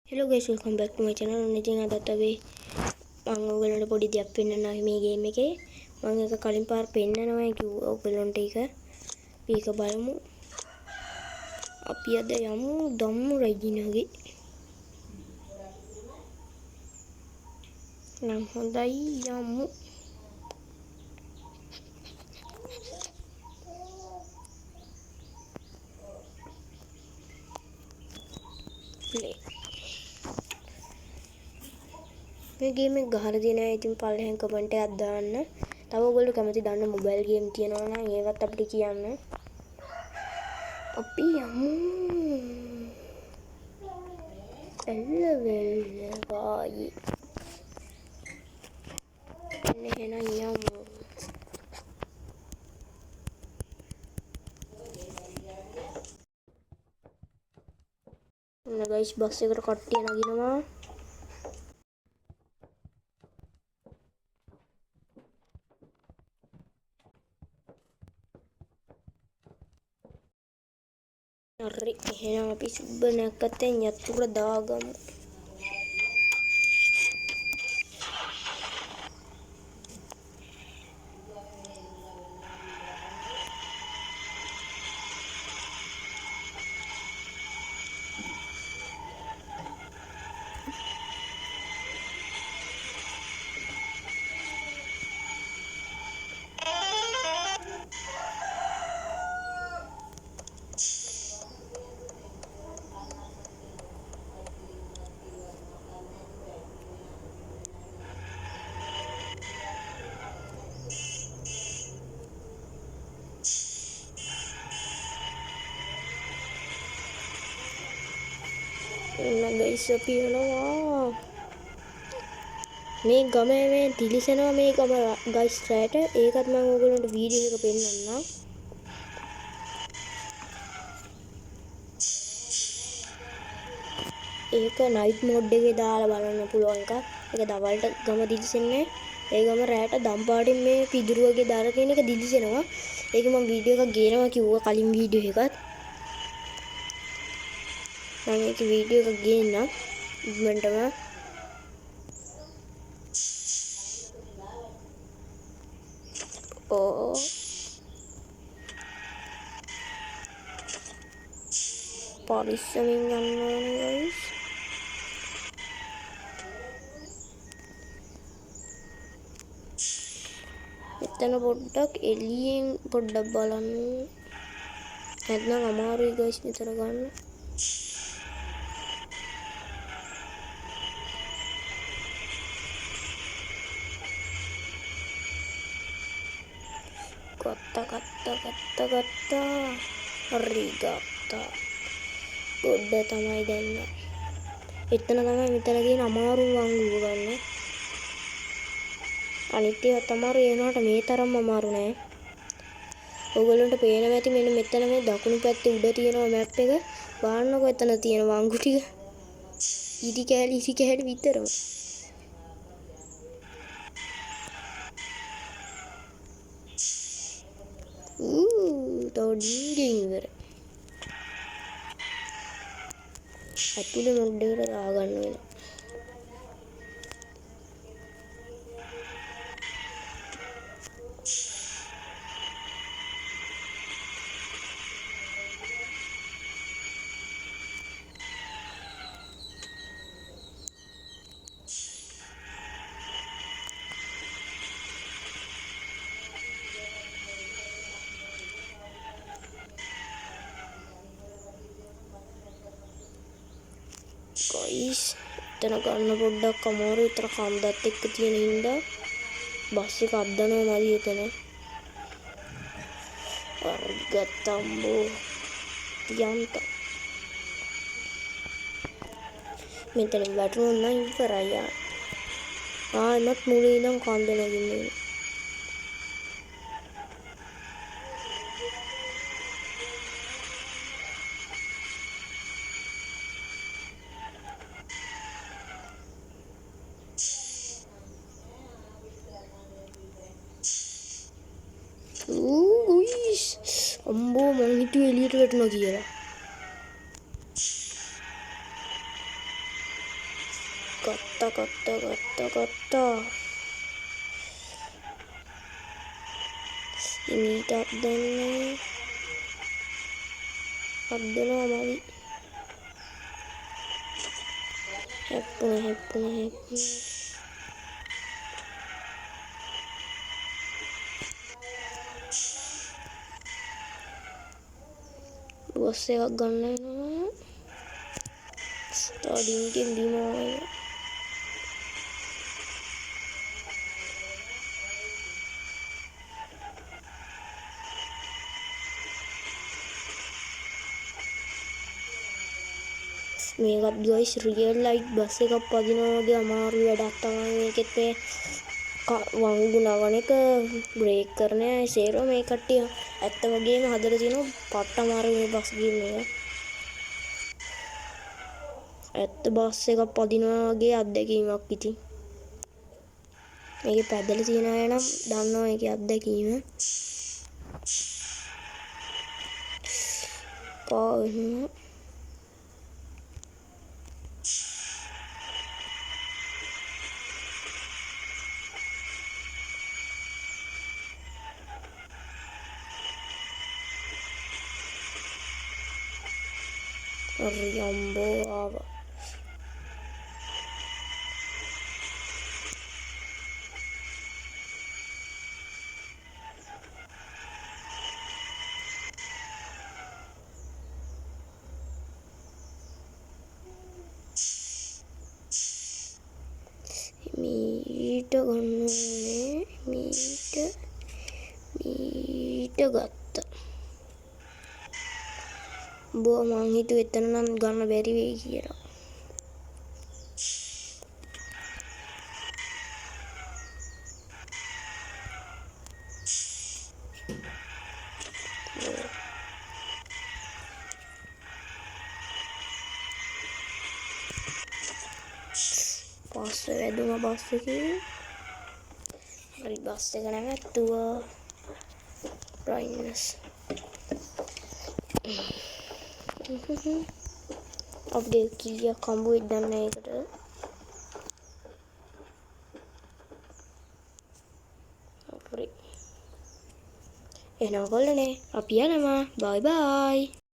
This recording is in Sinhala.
Hello guys, welcome back to my channel. ඉතින් අදත් අපි මම ඔයගලන්ට පොඩි දෙයක් පෙන්නනවා මේ ගේම් එකේ. මම එක කලින් පාර පෙන්නනවා කිව්වා ඔයගලන්ට ඒක බලමු. අපි අද යමු දම්මු රජිනගේ. නම් හොඳයි යමු. play මේ ගේම් එක ගහලා තියෙනවා. ඉතින් පල්ලෙහෙන් කමෙන්ට් එකක් දාන්න. තව ඔයගොල්ලෝ කැමති දන්න මොබයිල් ගේම් තියෙනවා නම් ඒවත් අපිට කියන්න. අපි යමු. එල්ලවෙල් වායි. එහෙනම් යමු. guys බස් එකට කට්ටිය නගිනවා. හරි එහෙනම් අපි සුබ නැකතෙන් යතුරු දාගමු. guys අපි යනවා මේ ගමේ මේ තිලිසනවා මේ ගම guys රැට ඒකත් මම ඔයගලන්ට වීඩියෝ එක පෙන්නන්නම්. ඒක නයිට් මෝඩ් එකේ දාලා බලන්න පුළුවන් එකක්. ඒක දවල්ට ගම දිලිසෙන්නේ ඒ ගම රැට දම් පාටින් මේ පිදුරු වගේ දාලා තියෙන එක දිලිසෙනවා. ඒක මම වීඩියෝ එකක් ගේනවා කිව්වා කලින් වීඩියෝ එකත්. මම ඒක වීඩියෝ එකක් ගේන්නම් ඉක්මනටම. ඕ පරිස්සමින් යන්න ඕනේ guys. මෙතන පොඩ්ඩක් එළියෙන් පොඩ්ඩක් බලන්න. නැත්නම් අමාරුයි guys මෙතන ගන්න. ගත්තා හරි ගත්තා. ගොඩ තමයි දැන්. එතන තමයි මෙතන තියෙන අමාරුම වංගුව ගන්න. අනිත් ඒවාත් අමාරු වෙනවට මේ තරම් අමාරු නෑ. ඔයගොල්ලන්ට පේනවා ඇති මෙන්න මෙතන මේ දකුණු පැත්තේ උඩ තියෙනවා මැප් එක. බලන්නකෝ එතන තියෙන වංගු ටික. ඉදි කෑලි විතරම. තෝඩින් ඉවර. ඇතුලේ මොඩ් එකට දාගන්න වෙනවා. guys එතන ගන්න පොඩ්ඩක් අමාරු. විතර කන්දත් එක්ක තියෙන හින්දා බස් එක අද්දනවා මදි එතන. අර්ගතම්බෝ යන්ත මෙතන වැටුණා නම් ඉවරයි. ආයෙත් මුලින් ඉඳන් කන්ද නැගින්නේ. අම්බෝ මං හිතුවේ එළියට වැටුණා කියලා. ගත්තා. ඉමීටත් දෙන්නේ. අද්දනවා මදි. හැප්පුණේ. බොස් එකක් ගන්න වෙනවා. ස්ටාර්ටින්ගෙන් බිමෝය. මේකත් ගයිස් රියල් ලයිට් බස් එකක් පදිනවා වගේ අමාරු වැඩක් තමයි මේකෙත් මේ වංගු නවන එක බ්‍රේක් කරන අය සේරම මේ කට්ටිය ඇත්ත වගේම හදලා තියෙනවා පට්ට අමාරු මේ බස් ගේම් එක. ඇත්ත බස් එකක් පදිනවා වගේ අත්දැකීමක් ඉතින්. මේකේ පැදලා තියෙන අය නම් දන්නවා ඒකේ අත්දැකීම. පාවෙනවා. අම්බෝ ආවා. මීට ගන්නනේ මීට ගත්තා. බෝ මං හිතුවේ එතන නම් ගන්න බැරි වෙයි කියලා. පස්සේ වැදුනා බස් එකේ. හරි බස් එක නැවැත්තුවා. බ්‍රයිට්නස් අප්ඩේට් කීයක් හම්බ වෙයිද දන්නේ ඒකට. හරි එහෙනම් ඔයගොල්ලෝනේ අපි යනවා. බයි බයි.